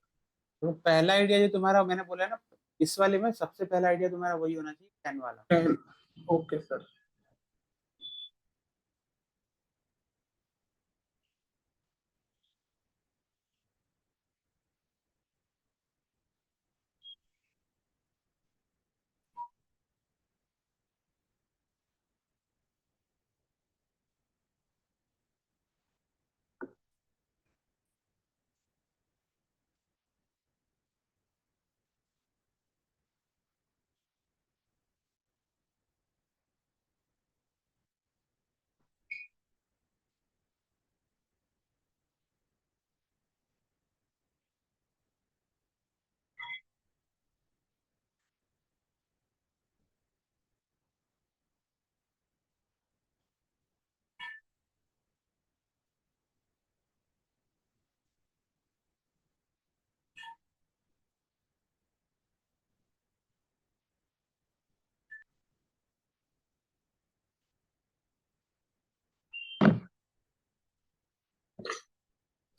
तो पहला आइडिया जो तुम्हारा मैंने बोला ना, इस वाले में सबसे पहला आइडिया तुम्हारा वही होना चाहिए, 10 वाला। tan। Okay sir.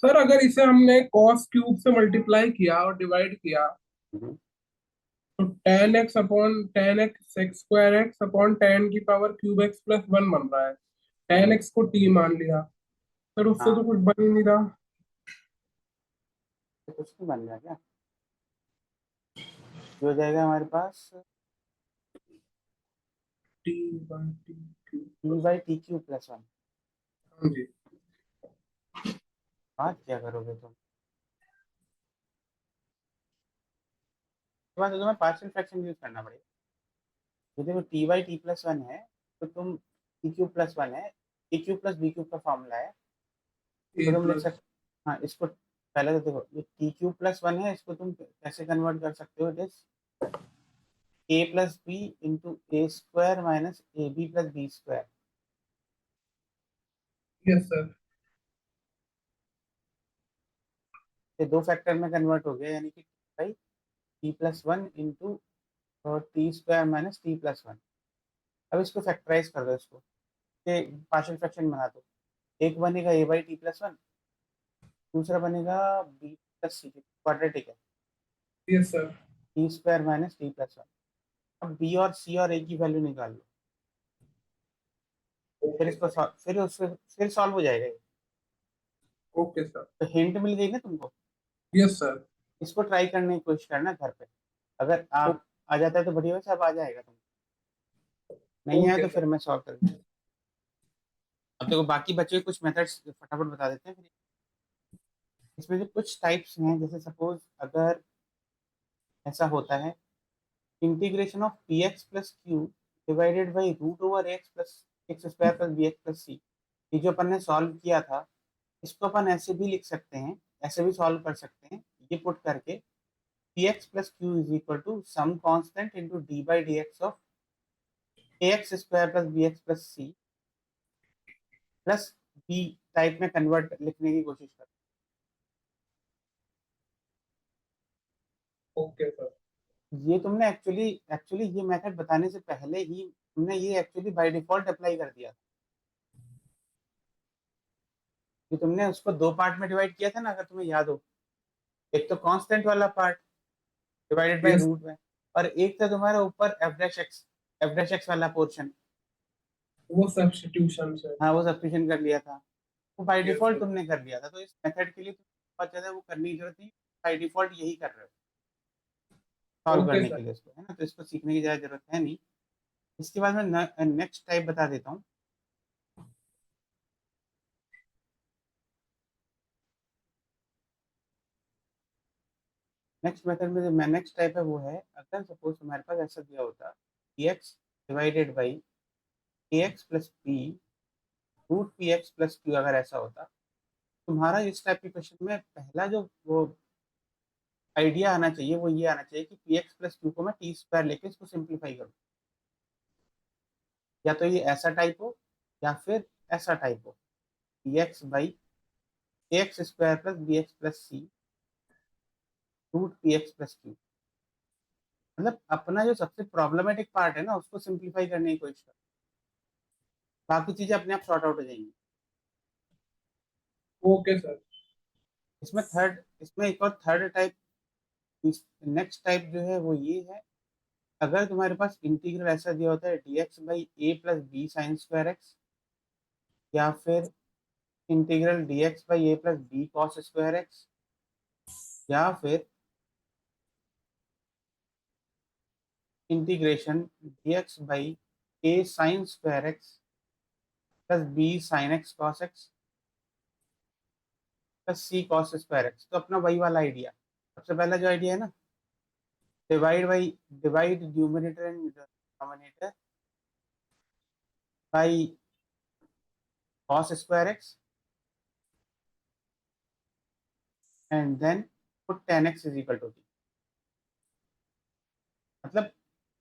सर अगर इसे हमने cos क्यूब से मल्टीप्लाई किया और डिवाइड किया, हम्म। तो tan x की पावर क्यूब x प्लस 1 बन रहा है। tan x को t मान लिया, सर उससे तो हाँ कुछ बन ही नहीं रहा। तो कुछ नहीं बन गया क्या? जो हो जाएगा हमारे पास t/t cube T plus. By T q plus one. हाँ जी। बात क्या करोगे तुम? तो तुम्हें पार्शियल फ्रैक्शन यूज करना पड़ेगा। तो देखो t by t plus one है, तो तुम टी क्यू प्लस वन है, t q plus b q का फॉर्मूला है। a तो तुम लिख प्लस। सकते। हाँ इसको पहले तो देखो, ये टी क्यू प्लस वन है, इसको तुम कैसे कन्वर्ट कर सकते हो? It is a plus b into a square minus a b plus b square. Yes sir. ये दो फैक्टर में कन्वर्ट हो गया, यानी कि भाई टी प्लस वन इंटू और T square minus T plus one. अब इसको फैक्टराइज कर दो, इसको ये पार्शियल फ्रैक्शन बना दो। एक बनेगा ए बाई टी प्लस वन, दूसरा बनेगा बी प्लस सी, क्वाड्रेटिक है, yes sir. T square minus T plus one. अब बी और सी और ए की वैल्यू निकाल लो। फिर ओके इसको सर। फिर उससे फिर सॉल्व हो जाएगा ये। Okay sir. तो हिंट मिल गई ना तुमको। Yes sir. इसको ट्राई करने की कोशिश करना घर पे। अगर आप आ जाता है तो बढ़िया, वैसे अब आ जाएगा तुम। नहीं आया ओके तो सर। फिर मैं सॉल्व कर दूंगा। अब देखो बाकी बचे हुए कुछ मेथड्स फटाफट बता देते हैं फिर। इसमें जो कुछ टाइप्स हैं, जैसे सपोज अगर ऐसा होता है, integration of p x plus q divided by root over x plus x square plus b x plus c. ये जो अपन ने सॉल्व किया था, इसको अपन ऐसे भी लिख सकते हैं, ऐसे भी सॉल्व कर सकते हैं, ये पुट करके p x plus q is equal to some constant into d by d x of a x square plus b x plus c plus b type में कन्वर्ट लिखने की कोशिश कर। Okay sir. ये तुमने एक्चुअली एक्चुअली ये method बताने से पहले ही तुमने ये एक्चुअली बाय डिफॉल्ट अप्लाई कर दिया था। कि तुमने उसको दो पार्ट में डिवाइड किया था ना, अगर तुम्हें याद हो। एक तो कांस्टेंट वाला part divided by yes. Root में, और एक था तुम्हारा ऊपर एफ डैश एक्स वाला पोर्शन। वो सब्स्टिट्यूशन से। हाँ वो सब्स्टिट्यूशन कर लिया था। वो बाय यस डिफॉल्ट सर। तुमने कर लिया था, तो इस मेथड के लिए तुम्हें बहुत ज्यादा वो करने की जरूरत नहीं। बाय डिफॉल्ट यही कर रहे हो सॉल्व ओके करने के सर। लिए इसको, है ना? तो इसको सीखने की ज्यादा जरूरत है नहीं। इसके बाद मैं नेक्स्ट टाइप बता देता हूँ। नेक्स्ट मेथड में जो मैं नेक्स्ट टाइप है वो है, अगर सपोज हमारे पास ऐसा दिया होता, x divided by a x plus b root p x plus q अगर ऐसा होता, तुम्हारा इस टाइप के क्वेश्चन में पहला जो वो आइडिया आना चाहिए वो ये आना चाहिए कि पी एक्स प्लस क्यू को मैं टी स्क्वायर लेके इसको सिंप्लीफाई करूँ। या तो ये ऐसा टाइप हो या फिर ऐसा टाइप हो, p x by a x square plus b x plus c root p x plus q. मतलब अपना जो सबसे प्रॉब्लमेटिक पार्ट है ना उसको सिंप्लीफाई करने की कोशिश करो, बाकी चीजें अपने आप सॉर्ट आउट हो जाएंगी। Okay sir. इसमें एक और थर्ड टाइप, नेक्स्ट टाइप जो है वो ये है, अगर तुम्हारे पास इंटीग्रल ऐसा दिया होता है d x by a plus b sine square x, या फिर integral d x by a plus b cos square x, या फिर integration d x by a sine square x plus b sine x cos x plus c cos square x. तो अपना वही वाला idea, सबसे पहला जो आइडिया है ना, divide numerator and denominator by cos square x and then put tan x is equal to t. मतलब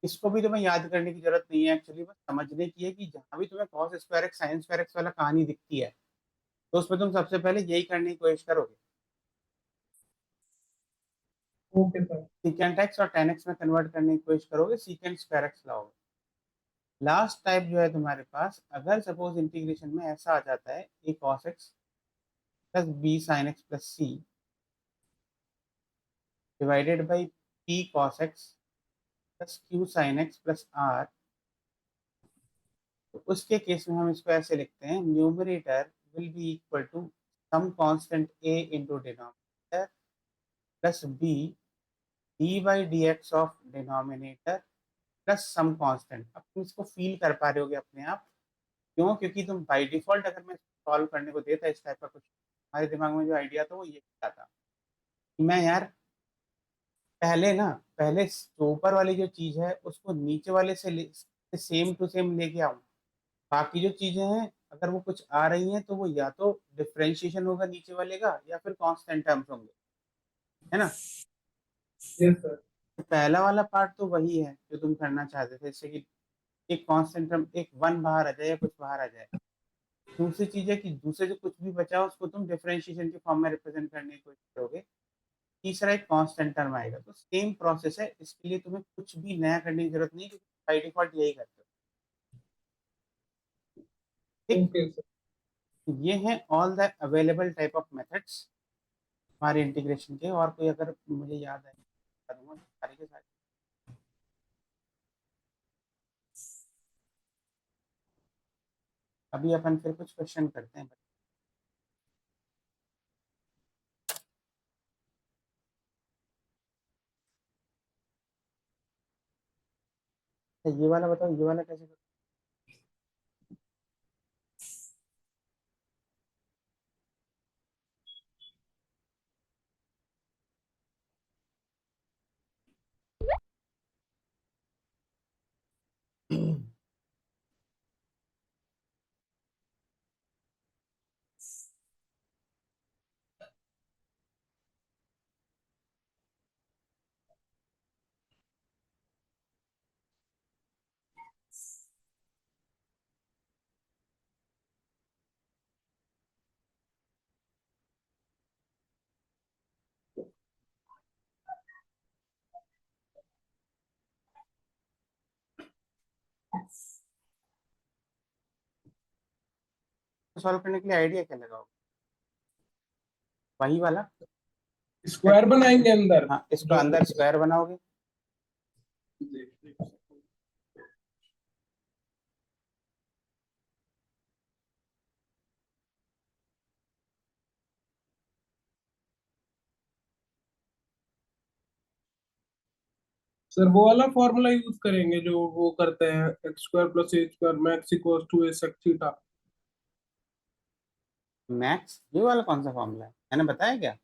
इसको भी तुम्हें याद करने की जरूरत नहीं है, एक्चुअली बस समझने की है कि जहां भी तुम्हें cos square x sign square x वाला कहानी दिखती है तो उसमें तुम सबसे पहले यही करने की कोशिश करोगे, ओके सर। सीकेंट एक्स और tan x में कन्वर्ट करने की कोशिश करोगे, सीकेंट स्क्वायर एक्स लाओगे। लास्ट टाइप जो है तुम्हारे पास, अगर सपोज इंटीग्रेशन में ऐसा आ जाता है a cos x plus b sine x plus c divided by p cos x plus q sine x plus r, तो उसके केस में हम इसको ऐसे लिखते हैं, numerator will be equal to some constant a into denominator plus b d by d x of denominator plus some constant. अब तुम इसको फील कर पा रहे होगे अपने आप, क्यों? क्योंकि तुम बाय डिफॉल्ट अगर मैं सॉल्व करने को देता इस टाइप का कुछ, हमारे दिमाग में जो आइडिया था वो ये था कि मैं यार पहले जो ऊपर वाली जो चीज है उसको नीचे वाले से सेम टू सेम लेके आऊं, बाकी जो चीजें हैं अगर वो कुछ आ रही हैं तो वो या तो डिफरेंशिएशन होगा नीचे वाले का या फिर कांस्टेंट टर्म्स होंगे, है ना। Yes sir. तो पहला वाला पार्ट तो वही है जो तुम करना चाहते थे, जैसे कि एक कांस्टेंट टर्म एक वन बाहर आ जाए या कुछ बाहर आ जाए। दूसरी चीज है कि दूसरे जो कुछ भी बचा उसको तुम डिफरेंशिएशन के फॉर्म में रिप्रेजेंट करने की कोशिश करोगे। तीसरा एक कांस्टेंट टर्म आएगा, तो सेम प्रोसेस है, इसके लिए तुम्हें कुछ भी नया करने की जरूरत नहीं है क्योंकि बाई डिफॉल्ट यही करते हो। ठीक, ओके सर। ये हैं all the available type of methods हमारे इंटीग्रेशन के, और कोई अगर मुझे याद आए बता दूंगा सारे के सारे। अभी अपन फिर कुछ क्वेश्चन करते हैं। अच्छा, ये वाला बताओ, ये वाला कैसे करोगे? सॉल्व करने के लिए आइडिया क्या लगाओगे? वही वाला, स्क्वायर बनाएंगे अंदर हाँ इसको जो। अंदर स्क्वायर बनाओगे। सर वो वाला फॉर्मूला यूज करेंगे जो वो करते हैं, x square plus a square max equals to a sec theta. Max, ये वाला कौन सा फॉर्मूला है, मैंने बताया क्या?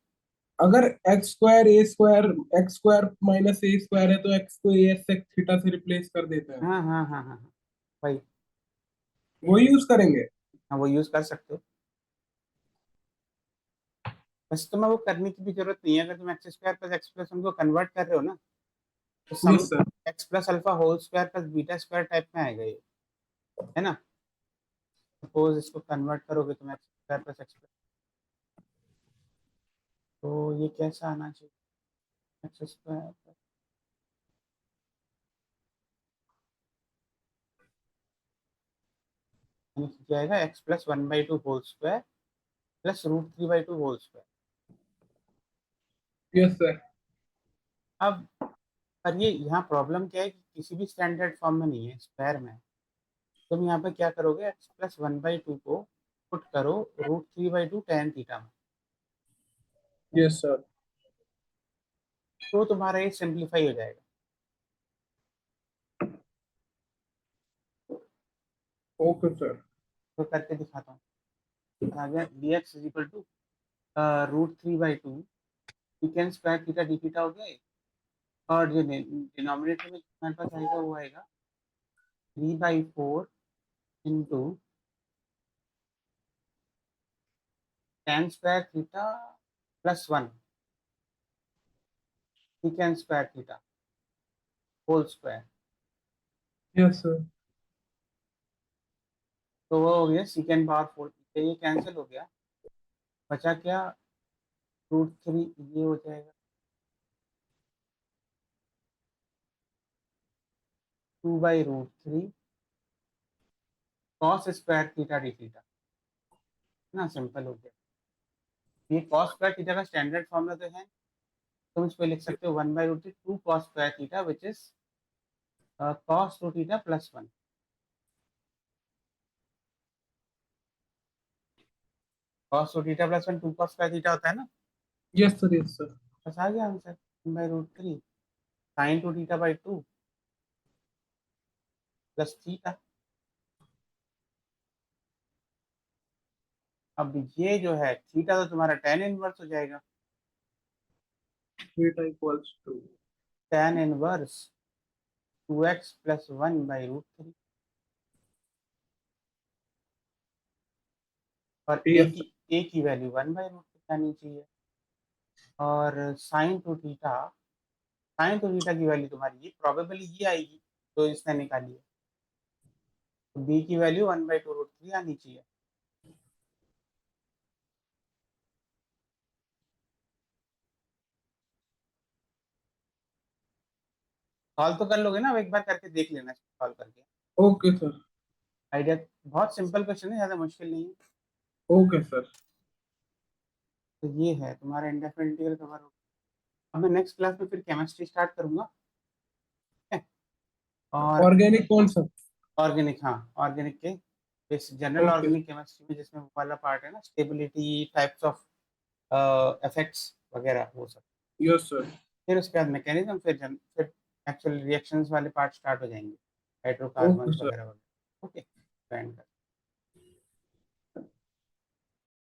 अगर एक्स स्क्वायर माइनस ए स्क्वायर है तो एक्स को ए सेक थीटा से रिप्लेस कर देते हैं। हाँ हाँ हाँ हाँ हाँ, वही। वो यूज करेंगे। हाँ वो यूज कर सकते हो, बस तुम्हें वो करने की भी जरूरत नहीं है। अगर तुम x square plus x plus one को कन्वर्ट कर रहे हो ना, तो some yes sir. X plus alpha whole square plus beta square type में आएगा ये, है ना। सपोज इसको कन्वर्ट करोगे तुम x square plus x plus, तो ये कैसा आना चाहिए, एक्स स्क्वायर क्या आएगा, x plus one by two whole square plus root three by two whole square. Yes sir. अब पर ये यहाँ प्रॉब्लम क्या है कि किसी भी स्टैंडर्ड फॉर्म में नहीं है, स्क्वायर में है। तुम यहाँ पे क्या करोगे, x plus one by two को पुट करो root three by two tan theta में, यस सर। तो तुम्हारा ये सिंप्लीफाई हो जाएगा। Okay sir. तो करके दिखाता हूँ। आ गया d x is equal to root three by two second square theta D theta हो गया, और जो डिनोमिनेटर में हमारे पास आएगा वो आएगा three by four into tan square theta plus one second square theta whole square. Yes sir. तो वो हो गया सेकेंड पावर फोर, ये कैंसिल हो गया, बचा क्या, रूट थ्री, ये हो जाएगा two by root three cos square theta D theta, ना सिंपल हो गया। ये कॉस स्क्वायर थीटा का स्टैंडर्ड फॉर्मूला तो है, तुम इसको लिख सकते हो one by root three to cos square theta which is cos two theta plus one. Cos two theta plus one two cos square theta होता है ना, यस सर। Yes sir. बस आ गया answer, one by root three sine two theta by two plus theta. अब ये जो है थीटा तो तुम्हारा टेन इनवर्स हो जाएगा, theta equals to tan inverse two X plus one by root three, और यस सर। ए की value one by root three आनी चाहिए, और साइन टू थीटा की वैल्यू तुम्हारी ये प्रोबेबली ये आएगी तो इसने निकाली है, तो बी की value one by two root three आनी चाहिए। सॉल्व तो कर लोगे ना, अब एक बार करके देख लेना सॉल्व करके। Okay sir. आइडिया बहुत सिंपल क्वेश्चन है, ज़्यादा मुश्किल नहीं है। Okay sir. तो ये है तुम्हारा इंडेफिनिट इंटीग्रल कवर हो। अब मैं नेक्स्ट क्लास में फिर केमिस्ट्री स्टार्ट करूंगा, ठीक है? और ऑर्गेनिक कौन सा? ऑर्गेनिक, हाँ ऑर्गेनिक के इस जनरल ओके। ऑर्गेनिक केमिस्ट्री में जिसमें वो वाला पार्ट है ना, स्टेबिलिटी टाइप्स ऑफ इफेक्ट्स वगैरह वो सब। Yes sir. फिर उसके बाद मैकेनिज्म, फिर एक्चुअल रिएक्शंस वाले पार्ट स्टार्ट हो जाएंगे, ओके हाइड्रोकार्बन्स सर। वगैरह वगैरह। ओके,